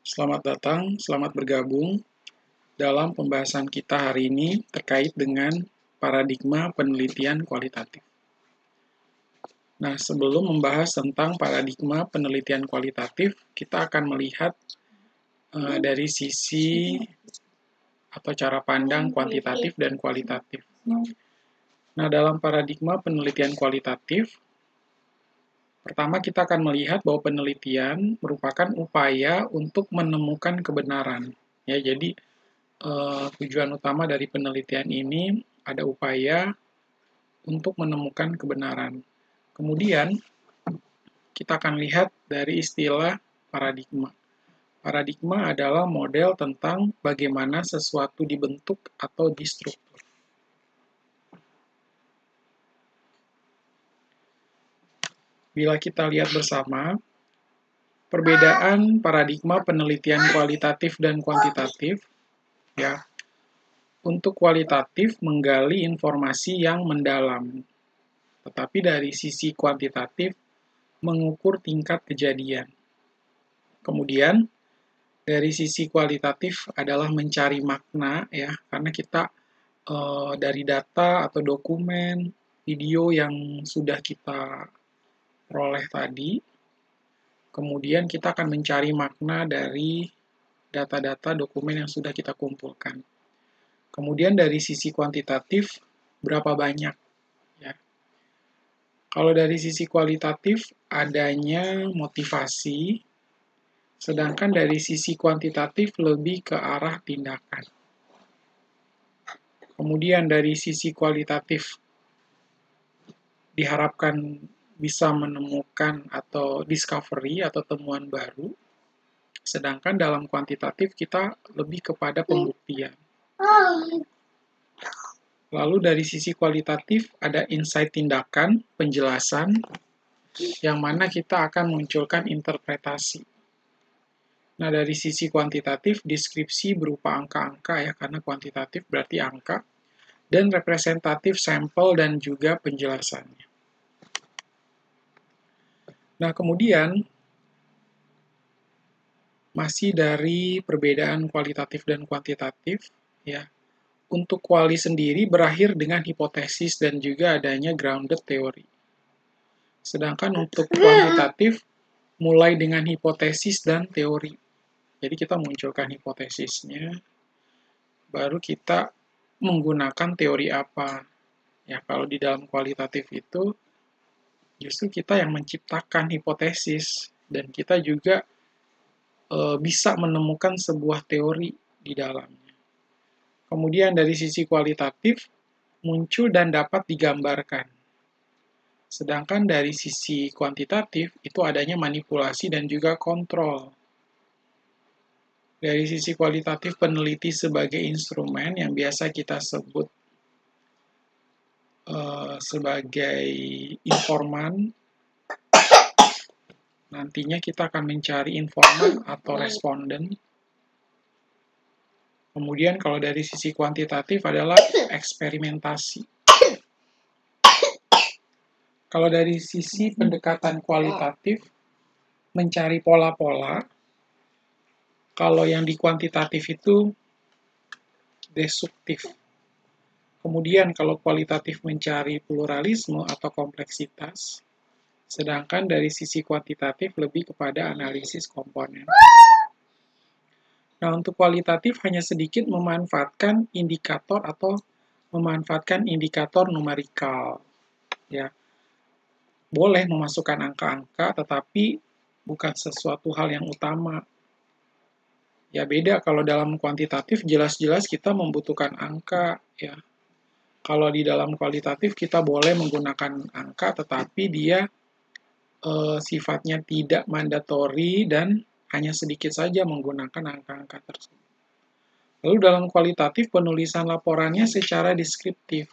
Selamat datang, selamat bergabung dalam pembahasan kita hari ini terkait dengan paradigma penelitian kualitatif. Nah, sebelum membahas tentang paradigma penelitian kualitatif, kita akan melihat dari sisi atau cara pandang kuantitatif dan kualitatif. Nah, dalam paradigma penelitian kualitatif, pertama kita akan melihat bahwa penelitian merupakan upaya untuk menemukan kebenaran. Ya, jadi tujuan utama dari penelitian ini ada upaya untuk menemukan kebenaran. Kemudian, kita akan lihat dari istilah paradigma. Paradigma adalah model tentang bagaimana sesuatu dibentuk atau distruktur. Bila kita lihat bersama, perbedaan paradigma penelitian kualitatif dan kuantitatif, ya, untuk kualitatif menggali informasi yang mendalam, tetapi dari sisi kuantitatif mengukur tingkat kejadian. Kemudian, dari sisi kualitatif adalah mencari makna, ya, karena kita dari data atau dokumen, video yang sudah kita peroleh tadi, kemudian kita akan mencari makna dari data-data dokumen yang sudah kita kumpulkan. Kemudian dari sisi kuantitatif, berapa banyak, ya. Kalau dari sisi kualitatif, adanya motivasi, sedangkan dari sisi kuantitatif lebih ke arah tindakan. Kemudian dari sisi kualitatif, diharapkan bisa menemukan atau discovery atau temuan baru, sedangkan dalam kuantitatif kita lebih kepada pembuktian. Lalu dari sisi kualitatif ada insight tindakan, penjelasan, yang mana kita akan munculkan interpretasi. Nah, dari sisi kuantitatif, deskripsi berupa angka-angka, ya, karena kuantitatif berarti angka, dan representatif sampel dan juga penjelasannya. Nah, kemudian, masih dari perbedaan kualitatif dan kuantitatif, ya, untuk kuali sendiri berakhir dengan hipotesis dan juga adanya grounded theory. Sedangkan untuk kuantitatif, mulai dengan hipotesis dan teori. Jadi kita munculkan hipotesisnya, baru kita menggunakan teori apa. Ya, kalau di dalam kualitatif itu, justru kita yang menciptakan hipotesis, dan kita juga bisa menemukan sebuah teori di dalamnya. Kemudian dari sisi kualitatif, muncul dan dapat digambarkan. Sedangkan dari sisi kuantitatif, itu adanya manipulasi dan juga kontrol. Dari sisi kualitatif, peneliti sebagai instrumen yang biasa kita sebut sebagai informan. Nantinya kita akan mencari informan atau responden. Kemudian kalau dari sisi kuantitatif adalah eksperimentasi. Kalau dari sisi pendekatan kualitatif, mencari pola-pola. Kalau yang di kuantitatif itu deduktif. Kemudian kalau kualitatif mencari pluralisme atau kompleksitas, sedangkan dari sisi kuantitatif lebih kepada analisis komponen. Nah, untuk kualitatif hanya sedikit memanfaatkan indikator atau memanfaatkan indikator numerikal. Ya, boleh memasukkan angka-angka, tetapi bukan sesuatu hal yang utama. Ya, beda kalau dalam kuantitatif jelas-jelas kita membutuhkan angka, ya. Kalau di dalam kualitatif kita boleh menggunakan angka, tetapi dia sifatnya tidak mandatori dan hanya sedikit saja menggunakan angka-angka tersebut. Lalu dalam kualitatif penulisan laporannya secara deskriptif.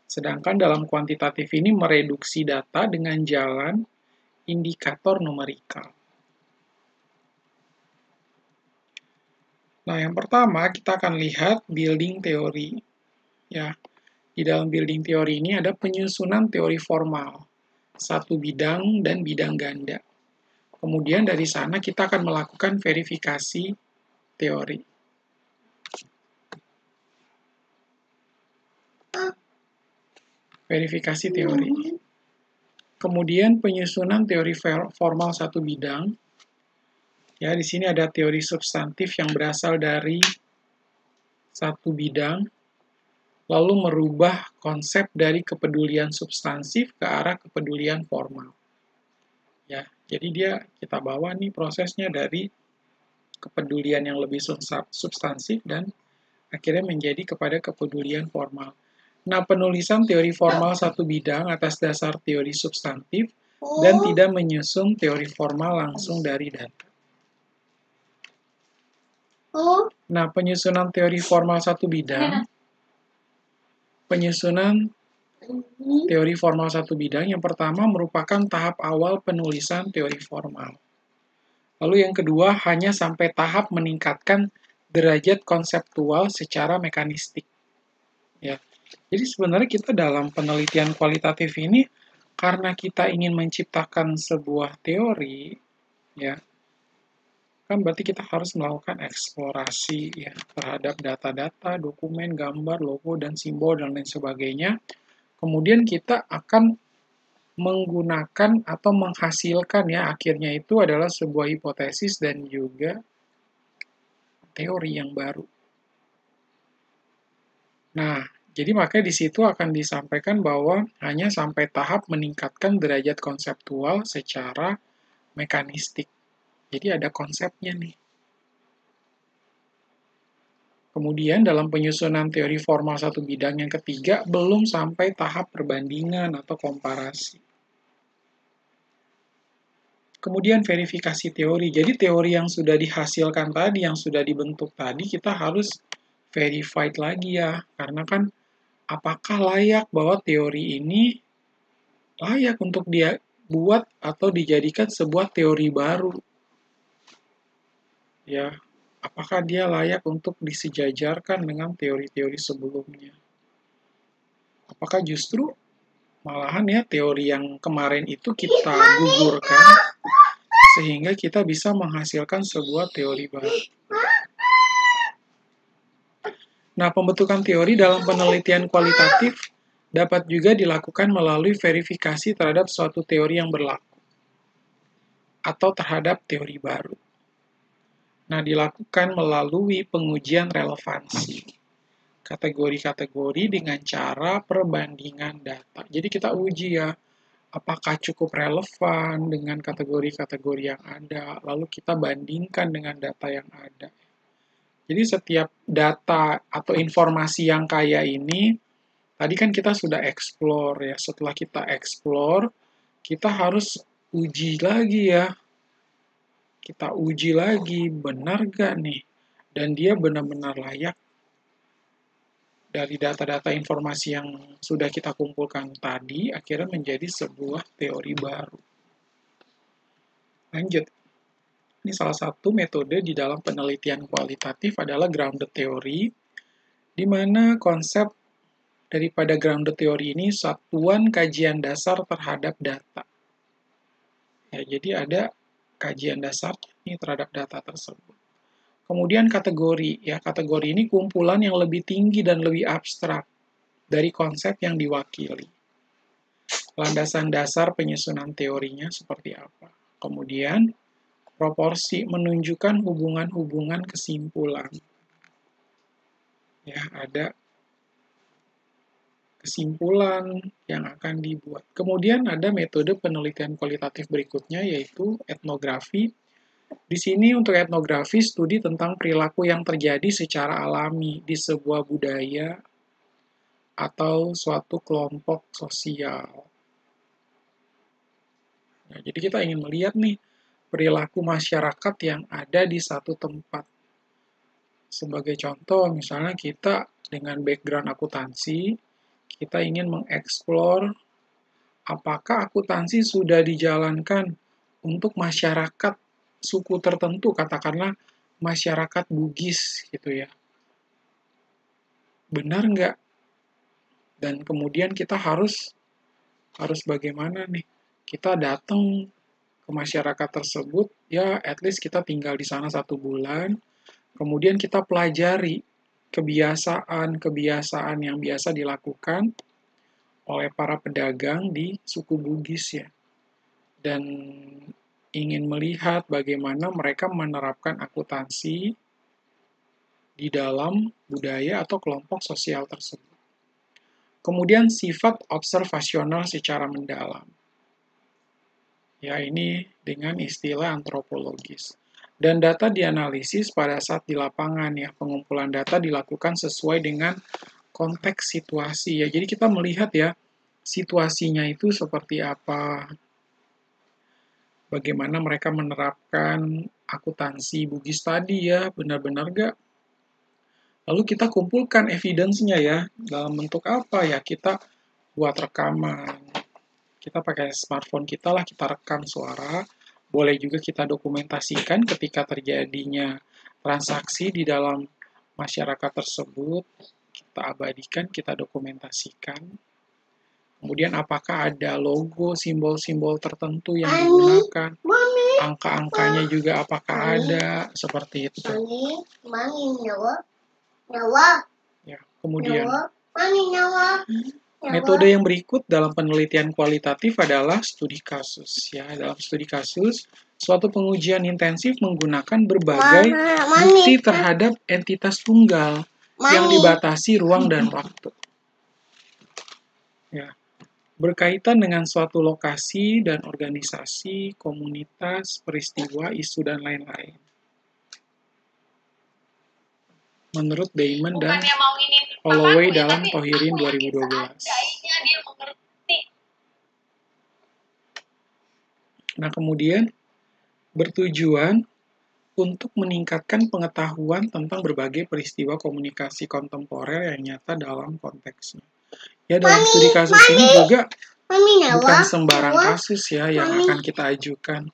Sedangkan dalam kuantitatif ini mereduksi data dengan jalan indikator numerikal. Nah, yang pertama kita akan lihat building teori. Ya, di dalam building teori ini ada penyusunan teori formal, satu bidang dan bidang ganda. Kemudian dari sana kita akan melakukan verifikasi teori. Verifikasi teori. Kemudian penyusunan teori formal satu bidang. Ya, di sini ada teori substantif yang berasal dari satu bidang, lalu merubah konsep dari kepedulian substansif ke arah kepedulian formal. Ya, jadi kita bawa nih prosesnya dari kepedulian yang lebih substansif dan akhirnya menjadi kepada kepedulian formal. Nah, penulisan teori formal satu bidang atas dasar teori substantif dan tidak menyusun teori formal langsung dari data. Nah, penyusunan teori formal satu bidang, yang pertama merupakan tahap awal penulisan teori formal. Lalu yang kedua, hanya sampai tahap meningkatkan derajat konseptual secara mekanistik. Ya. Jadi sebenarnya kita dalam penelitian kualitatif ini, karena kita ingin menciptakan sebuah teori, ya, kan berarti kita harus melakukan eksplorasi ya terhadap data-data, dokumen, gambar, logo, dan simbol, dan lain sebagainya. Kemudian kita akan menggunakan atau menghasilkan ya, akhirnya itu adalah sebuah hipotesis dan juga teori yang baru. Nah, jadi makanya di situ akan disampaikan bahwa hanya sampai tahap meningkatkan derajat konseptual secara mekanistik. Jadi ada konsepnya nih. Kemudian dalam penyusunan teori formal satu bidang yang ketiga, belum sampai tahap perbandingan atau komparasi. Kemudian verifikasi teori. Jadi teori yang sudah dihasilkan tadi, yang sudah dibentuk tadi, kita harus verified lagi ya. Karena kan apakah layak bahwa teori ini layak untuk dia buat atau dijadikan sebuah teori baru. Ya, apakah dia layak untuk disejajarkan dengan teori-teori sebelumnya? Apakah justru malahan ya teori yang kemarin itu kita gugurkan sehingga kita bisa menghasilkan sebuah teori baru. Nah, pembentukan teori dalam penelitian kualitatif dapat juga dilakukan melalui verifikasi terhadap suatu teori yang berlaku atau terhadap teori baru. Nah, dilakukan melalui pengujian relevansi kategori-kategori dengan cara perbandingan data. Jadi kita uji ya, apakah cukup relevan dengan kategori-kategori yang ada, lalu kita bandingkan dengan data yang ada. Jadi setiap data atau informasi yang kaya ini, tadi kan kita sudah explore ya, setelah kita explore, kita harus uji lagi ya, kita uji lagi, benar gak nih? Dan dia benar-benar layak dari data-data informasi yang sudah kita kumpulkan tadi, akhirnya menjadi sebuah teori baru. Lanjut. Ini salah satu metode di dalam penelitian kualitatif adalah grounded theory, di mana konsep daripada grounded theory ini satuan kajian dasar terhadap data. Ya, jadi ada kajian dasar ini terhadap data tersebut. Kemudian kategori, ya kategori ini kumpulan yang lebih tinggi dan lebih abstrak dari konsep yang diwakili. Landasan dasar penyusunan teorinya seperti apa. Kemudian proporsi menunjukkan hubungan-hubungan kesimpulan. Ya, ada kesimpulan yang akan dibuat. Kemudian ada metode penelitian kualitatif berikutnya, yaitu etnografi. Di sini untuk etnografi, studi tentang perilaku yang terjadi secara alami di sebuah budaya atau suatu kelompok sosial. Nah, jadi kita ingin melihat nih, perilaku masyarakat yang ada di satu tempat. Sebagai contoh, misalnya kita dengan background akuntansi, kita ingin mengeksplor apakah akuntansi sudah dijalankan untuk masyarakat suku tertentu, katakanlah masyarakat Bugis gitu ya. Benar nggak? Dan kemudian kita harus bagaimana nih? Kita datang ke masyarakat tersebut, ya at least kita tinggal di sana 1 bulan, kemudian kita pelajari kebiasaan-kebiasaan yang biasa dilakukan oleh para pedagang di suku Bugis ya. Dan ingin melihat bagaimana mereka menerapkan akuntansi di dalam budaya atau kelompok sosial tersebut. Kemudian sifat observasional secara mendalam. Ya, ini dengan istilah antropologis. Dan data dianalisis pada saat di lapangan ya, pengumpulan data dilakukan sesuai dengan konteks situasi ya. Jadi kita melihat ya, situasinya itu seperti apa, bagaimana mereka menerapkan akuntansi Bugis tadi ya, benar-benar gak? Lalu kita kumpulkan evidence-nya ya, dalam bentuk apa ya, kita buat rekaman. Kita pakai smartphone kita lah, kita rekam suara. Boleh juga kita dokumentasikan ketika terjadinya transaksi di dalam masyarakat tersebut. Kita abadikan, kita dokumentasikan. Kemudian apakah ada logo, simbol-simbol tertentu yang digunakan. Angka-angkanya juga apakah ada, seperti itu. Ya, kemudian metode yang berikut dalam penelitian kualitatif adalah studi kasus. Ya, dalam studi kasus, suatu pengujian intensif menggunakan berbagai bukti terhadap entitas tunggal yang dibatasi ruang dan waktu. Ya, berkaitan dengan suatu lokasi dan organisasi, komunitas, peristiwa, isu, dan lain-lain. Menurut Damon dan Holloway dalam Tohirin 2012. Nah, kemudian bertujuan untuk meningkatkan pengetahuan tentang berbagai peristiwa komunikasi kontemporer yang nyata dalam konteksnya. Ya, dalam studi kasus ini juga bukan sembarang kasus ya yang akan kita ajukan.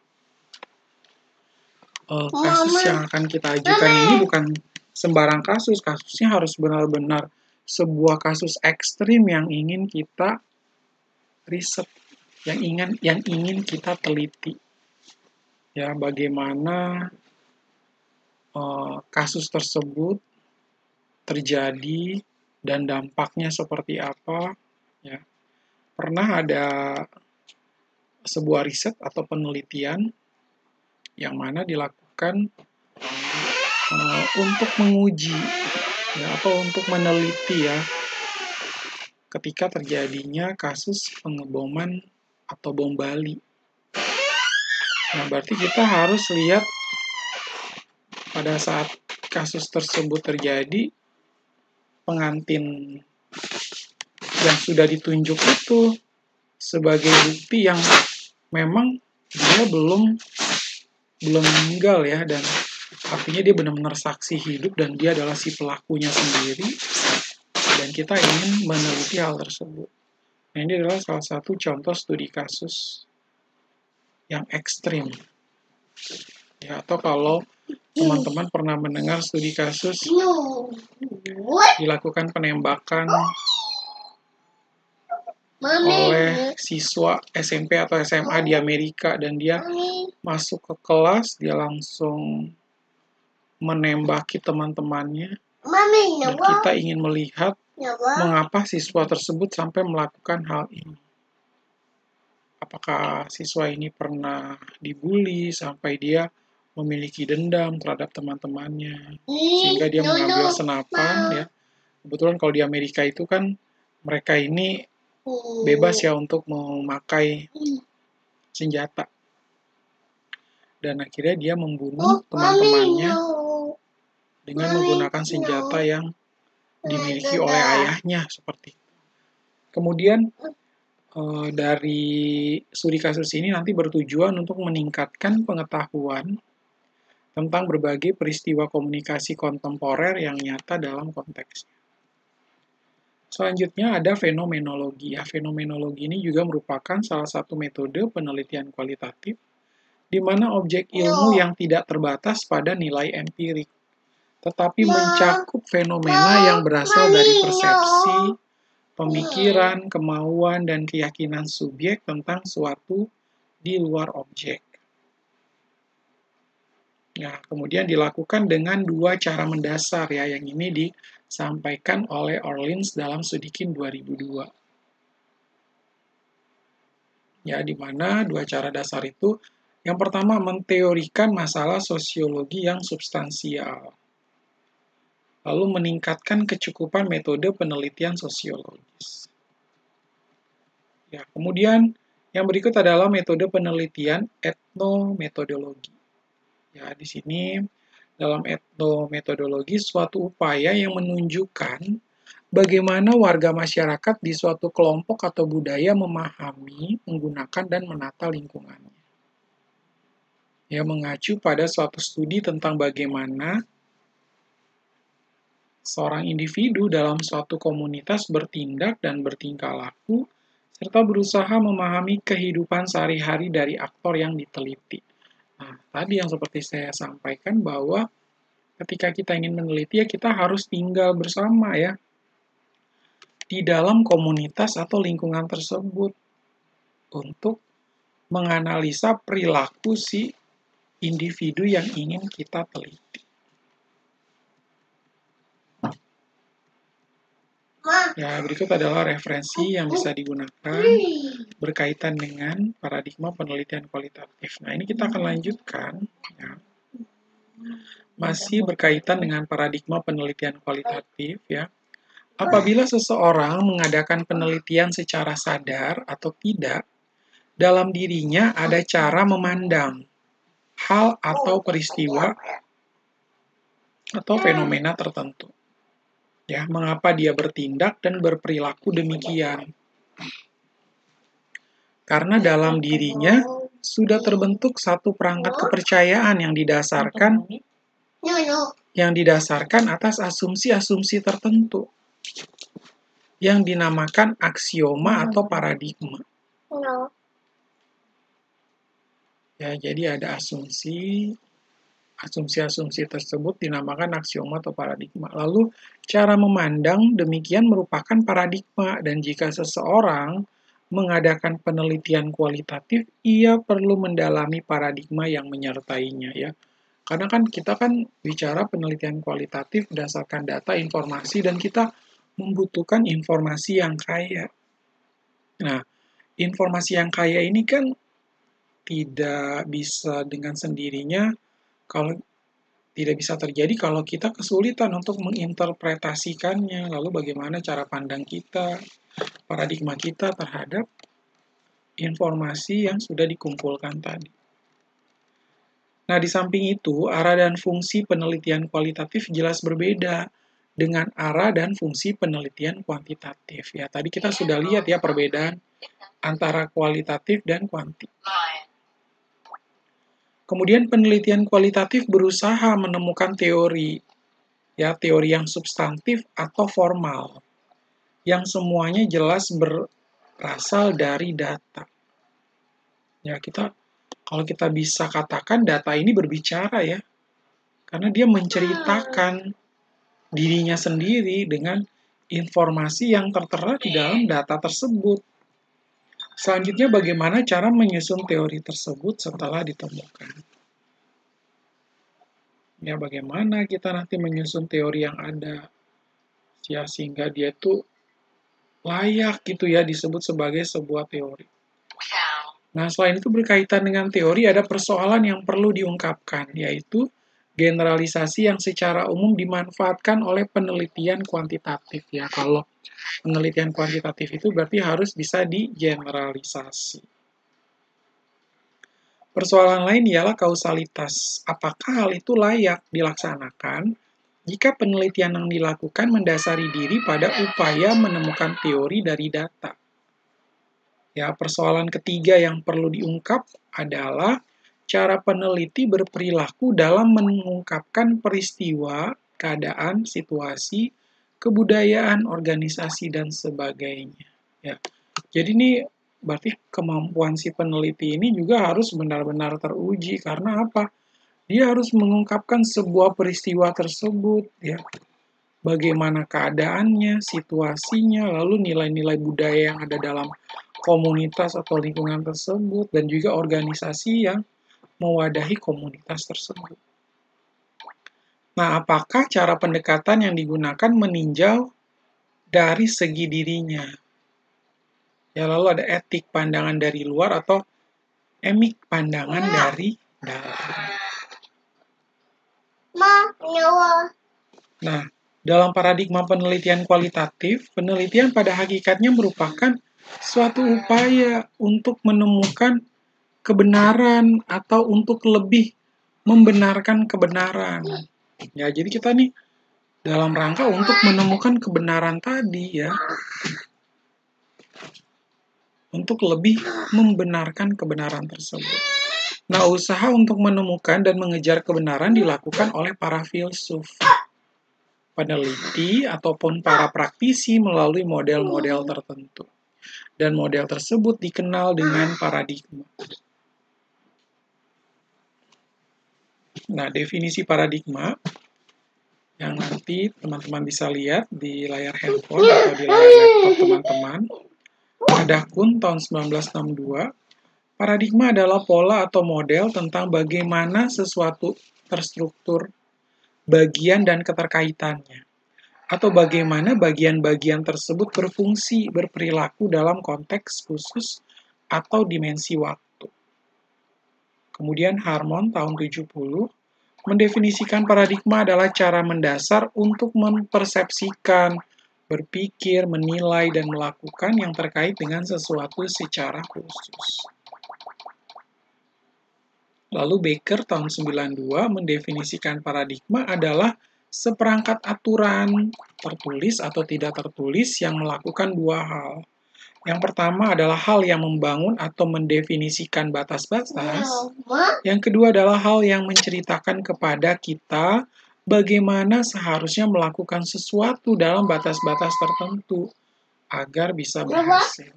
Kasus yang akan kita ajukan ini bukan sembarang kasus. Kasusnya harus benar-benar sebuah kasus ekstrim yang ingin kita riset, yang ingin kita teliti. Ya, bagaimana kasus tersebut terjadi dan dampaknya seperti apa. Ya, pernah ada sebuah riset atau penelitian yang mana dilakukan untuk menguji ya, atau untuk meneliti ya ketika terjadinya kasus pengeboman atau bom Bali. Nah, berarti kita harus lihat pada saat kasus tersebut terjadi, pengantin yang sudah ditunjuk itu sebagai bukti yang memang dia belum meninggal ya, dan artinya dia benar-benar saksi hidup dan dia adalah si pelakunya sendiri, dan kita ingin meneliti hal tersebut. Nah, ini adalah salah satu contoh studi kasus yang ekstrim. Ya, atau kalau teman-teman pernah mendengar studi kasus dilakukan penembakan oleh siswa SMP atau SMA di Amerika, dan dia masuk ke kelas, dia langsung menembaki teman-temannya, dan kita ingin melihat mengapa siswa tersebut sampai melakukan hal ini. Apakah siswa ini pernah dibully sampai dia memiliki dendam terhadap teman-temannya, sehingga dia mengambil senapan ya. Kebetulan kalau di Amerika itu kan mereka ini bebas ya untuk memakai senjata. Dan akhirnya dia membunuh teman-temannya dengan menggunakan senjata yang dimiliki oleh ayahnya seperti itu. Kemudian dari studi kasus ini nanti bertujuan untuk meningkatkan pengetahuan tentang berbagai peristiwa komunikasi kontemporer yang nyata dalam konteksnya. Selanjutnya ada fenomenologi. Ya, fenomenologi ini juga merupakan salah satu metode penelitian kualitatif di mana objek ilmu yang tidak terbatas pada nilai empirik, tetapi mencakup fenomena yang berasal dari persepsi, pemikiran, kemauan, dan keyakinan subjek tentang suatu di luar objek. Nah, kemudian dilakukan dengan dua cara mendasar ya, yang ini disampaikan oleh Orleans dalam studi Kin 2002. Ya, di mana dua cara dasar itu, yang pertama menteorikan masalah sosiologi yang substansial, lalu meningkatkan kecukupan metode penelitian sosiologis. Ya, kemudian yang berikut adalah metode penelitian etnometodologi. Ya, di sini dalam etnometodologi suatu upaya yang menunjukkan bagaimana warga masyarakat di suatu kelompok atau budaya memahami, menggunakan, dan menata lingkungannya. Ya, mengacu pada suatu studi tentang bagaimana seorang individu dalam suatu komunitas bertindak dan bertingkah laku, serta berusaha memahami kehidupan sehari-hari dari aktor yang diteliti. Nah, tadi yang seperti saya sampaikan bahwa ketika kita ingin meneliti, ya kita harus tinggal bersama ya, di dalam komunitas atau lingkungan tersebut untuk menganalisa perilaku si individu yang ingin kita teliti. Ya, berikut adalah referensi yang bisa digunakan berkaitan dengan paradigma penelitian kualitatif. Nah, ini kita akan lanjutkan. Ya. Masih berkaitan dengan paradigma penelitian kualitatif, ya. Apabila seseorang mengadakan penelitian secara sadar atau tidak, dalam dirinya ada cara memandang hal atau peristiwa atau fenomena tertentu. Ya, mengapa dia bertindak dan berperilaku demikian? Karena dalam dirinya sudah terbentuk satu perangkat kepercayaan yang didasarkan atas asumsi-asumsi tertentu yang dinamakan aksioma atau paradigma. Ya, jadi ada asumsi-asumsi tersebut dinamakan aksioma atau paradigma. Lalu, cara memandang demikian merupakan paradigma, dan jika seseorang mengadakan penelitian kualitatif, ia perlu mendalami paradigma yang menyertainya ya. Karena kan kita kan bicara penelitian kualitatif berdasarkan data, informasi, dan kita membutuhkan informasi yang kaya. Nah, informasi yang kaya ini kan tidak bisa dengan sendirinya, kalau tidak bisa terjadi kalau kita kesulitan untuk menginterpretasikannya. Lalu bagaimana cara pandang kita, paradigma kita terhadap informasi yang sudah dikumpulkan tadi. Nah, di samping itu, arah dan fungsi penelitian kualitatif jelas berbeda dengan arah dan fungsi penelitian kuantitatif. Ya, tadi kita sudah lihat ya perbedaan antara kualitatif dan kuanti. Kemudian penelitian kualitatif berusaha menemukan teori, ya teori yang substantif atau formal, yang semuanya jelas berasal dari data. Ya, kalau kita bisa katakan data ini berbicara ya, karena dia menceritakan dirinya sendiri dengan informasi yang tertera di dalam data tersebut. Selanjutnya, bagaimana cara menyusun teori tersebut setelah ditemukan? Ya, bagaimana kita nanti menyusun teori yang ada, ya, sehingga dia itu layak gitu ya disebut sebagai sebuah teori. Nah, selain itu berkaitan dengan teori, ada persoalan yang perlu diungkapkan, yaitu generalisasi yang secara umum dimanfaatkan oleh penelitian kuantitatif ya. Kalau penelitian kuantitatif itu berarti harus bisa digeneralisasi. Persoalan lain ialah kausalitas. Apakah hal itu layak dilaksanakan jika penelitian yang dilakukan mendasari diri pada upaya menemukan teori dari data? Ya, persoalan ketiga yang perlu diungkap adalah cara peneliti berperilaku dalam mengungkapkan peristiwa, keadaan, situasi, kebudayaan, organisasi, dan sebagainya. Ya. Jadi ini berarti kemampuan si peneliti ini juga harus benar-benar teruji. Karena apa? Dia harus mengungkapkan sebuah peristiwa tersebut. Ya. Bagaimana keadaannya, situasinya, lalu nilai-nilai budaya yang ada dalam komunitas atau lingkungan tersebut, dan juga organisasi yang mewadahi komunitas tersebut. Nah, apakah cara pendekatan yang digunakan meninjau dari segi dirinya? Ya, lalu ada etik, pandangan dari luar, atau emik, pandangan dari dalam. Nah, dalam paradigma penelitian kualitatif, penelitian pada hakikatnya merupakan suatu upaya untuk menemukan kebenaran atau untuk lebih membenarkan kebenaran. Ya, jadi kita nih dalam rangka untuk menemukan kebenaran tadi ya. Untuk lebih membenarkan kebenaran tersebut. Nah, usaha untuk menemukan dan mengejar kebenaran dilakukan oleh para filsuf, peneliti, ataupun para praktisi melalui model-model tertentu. Dan model tersebut dikenal dengan paradigma. Nah, definisi paradigma yang nanti teman-teman bisa lihat di layar handphone atau di layar laptop teman-teman. Ada Kuhn tahun 1962. Paradigma adalah pola atau model tentang bagaimana sesuatu terstruktur, bagian dan keterkaitannya, atau bagaimana bagian-bagian tersebut berfungsi, berperilaku dalam konteks khusus atau dimensi waktu. Kemudian Harmon tahun 70 mendefinisikan paradigma adalah cara mendasar untuk mempersepsikan, berpikir, menilai, dan melakukan yang terkait dengan sesuatu secara khusus. Lalu Baker tahun 92 mendefinisikan paradigma adalah seperangkat aturan tertulis atau tidak tertulis yang melakukan dua hal. Yang pertama adalah hal yang membangun atau mendefinisikan batas-batas. Yang kedua adalah hal yang menceritakan kepada kita bagaimana seharusnya melakukan sesuatu dalam batas-batas tertentu agar bisa berhasil.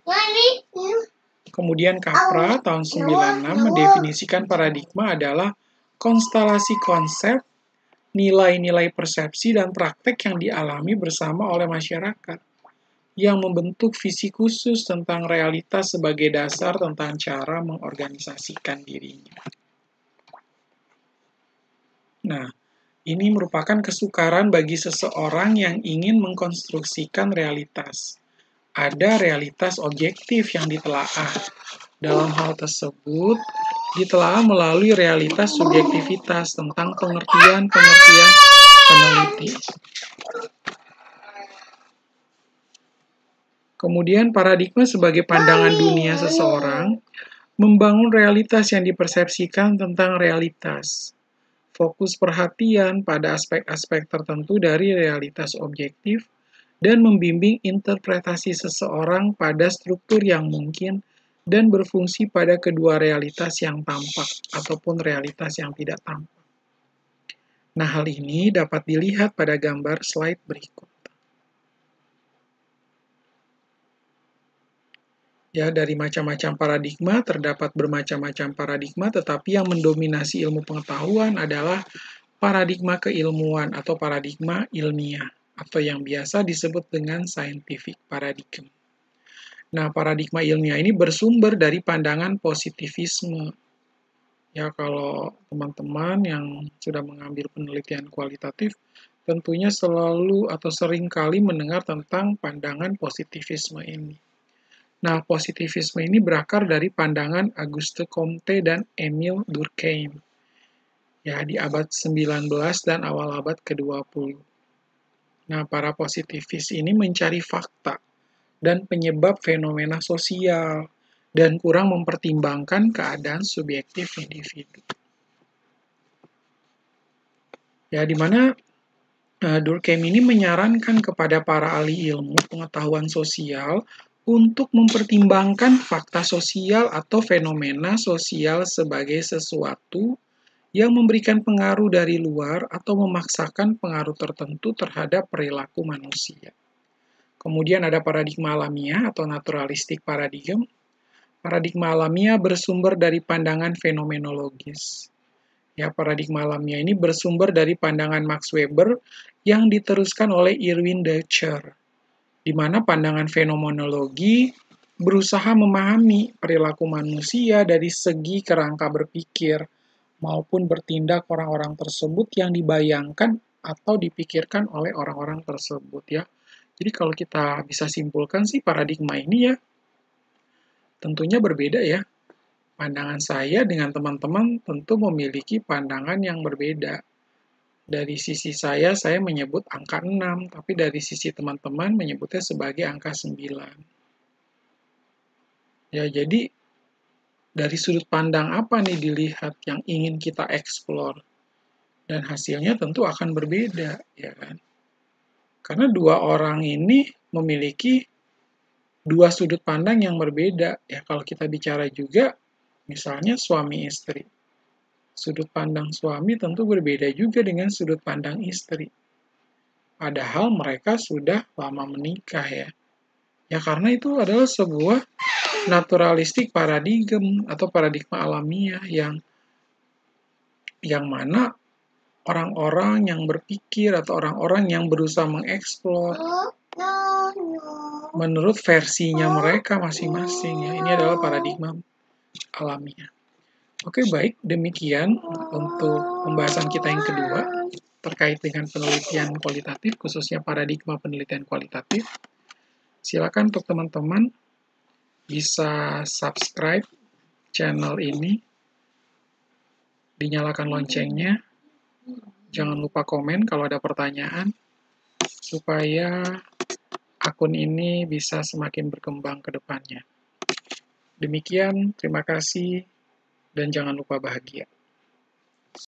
Kemudian Capra tahun 96 mendefinisikan paradigma adalah konstelasi konsep, nilai-nilai persepsi, dan praktek yang dialami bersama oleh masyarakat, yang membentuk visi khusus tentang realitas sebagai dasar tentang cara mengorganisasikan dirinya. Nah, ini merupakan kesukaran bagi seseorang yang ingin mengkonstruksikan realitas. Ada realitas objektif yang ditelaah. Dalam hal tersebut, ditelaah melalui realitas subjektivitas tentang pengertian-pengertian peneliti. Kemudian paradigma sebagai pandangan dunia seseorang membangun realitas yang dipersepsikan tentang realitas. Fokus perhatian pada aspek-aspek tertentu dari realitas objektif dan membimbing interpretasi seseorang pada struktur yang mungkin dan berfungsi pada kedua realitas yang tampak ataupun realitas yang tidak tampak. Nah, hal ini dapat dilihat pada gambar slide berikut. Ya, dari macam-macam paradigma, terdapat bermacam-macam paradigma, tetapi yang mendominasi ilmu pengetahuan adalah paradigma keilmuan atau paradigma ilmiah, atau yang biasa disebut dengan scientific paradigm. Nah, paradigma ilmiah ini bersumber dari pandangan positivisme. Ya, kalau teman-teman yang sudah mengambil penelitian kualitatif, tentunya selalu atau sering kali mendengar tentang pandangan positivisme ini. Nah, positivisme ini berakar dari pandangan Auguste Comte dan Émile Durkheim. Ya, di abad 19 dan awal abad ke-20. Nah, para positivis ini mencari fakta dan penyebab fenomena sosial dan kurang mempertimbangkan keadaan subjektif individu. Ya, di mana Durkheim ini menyarankan kepada para ahli ilmu pengetahuan sosial untuk mempertimbangkan fakta sosial atau fenomena sosial sebagai sesuatu yang memberikan pengaruh dari luar atau memaksakan pengaruh tertentu terhadap perilaku manusia. Kemudian ada paradigma alamiah atau naturalistic paradigm. Paradigma alamiah bersumber dari pandangan fenomenologis. Ya, paradigma alamiah ini bersumber dari pandangan Max Weber yang diteruskan oleh Irwin Deutscher, di mana pandangan fenomenologi berusaha memahami perilaku manusia dari segi kerangka berpikir, maupun bertindak orang-orang tersebut yang dibayangkan atau dipikirkan oleh orang-orang tersebut ya. Jadi kalau kita bisa simpulkan sih paradigma ini ya tentunya berbeda ya. Pandangan saya dengan teman-teman tentu memiliki pandangan yang berbeda. Dari sisi saya menyebut angka 6, tapi dari sisi teman-teman menyebutnya sebagai angka 9. Ya, jadi dari sudut pandang apa nih dilihat yang ingin kita eksplor? Dan hasilnya tentu akan berbeda, ya kan? Karena dua orang ini memiliki dua sudut pandang yang berbeda. Ya, kalau kita bicara juga, misalnya suami istri. Sudut pandang suami tentu berbeda juga dengan sudut pandang istri. Padahal mereka sudah lama menikah ya. Ya karena itu adalah sebuah naturalistik paradigma atau paradigma alamiah yang mana orang-orang yang berpikir atau orang-orang yang berusaha mengeksplor menurut versinya mereka masing-masing ya. Ini adalah paradigma alamiah. Oke, baik. Demikian untuk pembahasan kita yang kedua terkait dengan penelitian kualitatif, khususnya paradigma penelitian kualitatif. Silakan untuk teman-teman bisa subscribe channel ini, dinyalakan loncengnya, jangan lupa komen kalau ada pertanyaan, supaya akun ini bisa semakin berkembang ke depannya. Demikian, terima kasih, dan jangan lupa bahagia.